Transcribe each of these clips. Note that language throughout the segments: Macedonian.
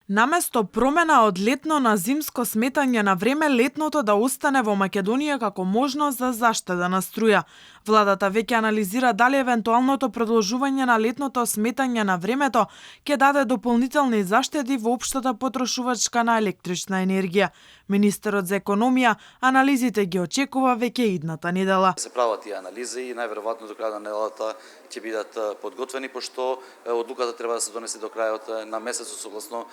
Наместо промена од летно на зимско сметање на време, летното да остане во Македонија како можност за заштеда на струја. Владата веќе анализира дали евентуалното продолжување на летното сметање на времето ќе даде дополнителни заштеди во општата потрошувачка на електрична енергија. Министерот за економија анализите ги очекува веќе идната недела. Се прават тие анализи и најверојатно до крајот на неделата ќе бидат подготвени, пошто одлуката треба да се донесе до крајот на месецот согласно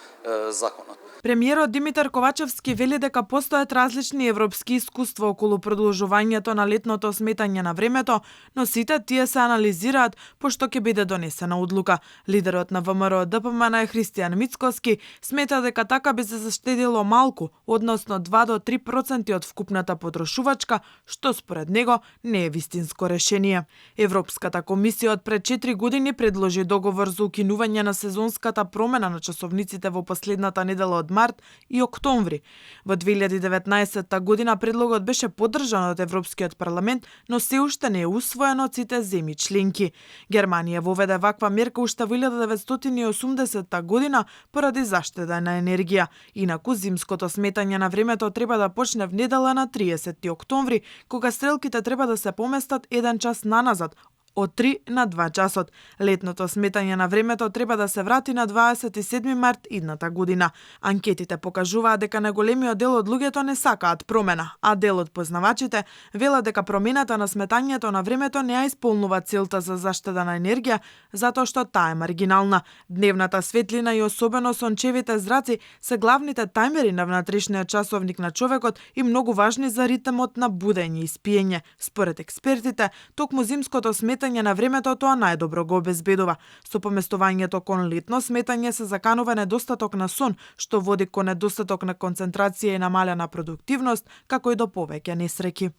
законот. Премиерот Димитар Ковачевски вели дека постојат различни европски искуства околу продолжувањето на летното сметање на времето, но сите тие се анализираат пошто ќе биде донесена одлука. Лидерот на ВМРО ДПМН Христијан Мицкоски смета дека така би се заштедило малку, односно 2 до 3% од вкупната потрошувачка, што според него не е вистинско решение. Европската комисија од пред 4 години предложи договор за укинување на сезонската промена на часовниците во последната недела од март и октомври. Во 2019 година предлогот беше поддржан од Европскиот парламент, но се уште не е усвоен од сите земји членки. Германија воведе ваква мерка уште во 1980 година поради заштеда на енергија. Инаку зимското сметање на времето треба да почне в недела на 30 октомври, кога стрелките треба да се поместат 1 час наназад, од 3 на 2 часот. Летното сметање на времето треба да се врати на 27 март идната година. Анкетите покажуваат дека најголемиот дел од луѓето не сакаат промена, а дел од познавачите велат дека промената на сметањето на времето не ја исполнува целта за заштеда на енергија, затоа што таа е маргинална. Дневната светлина и особено сончевите зраци се главните тајмери на внатрешниот часовник на човекот и многу важни за ритмот на будење и спиење. Според експертите, токму зимското сметање на времето тоа најдобро го обезбедува. Со поместувањето кон летно сметање се заканува недостаток на сон, што води кон недостаток на концентрација и намалена продуктивност, како и до повеќе несреќи.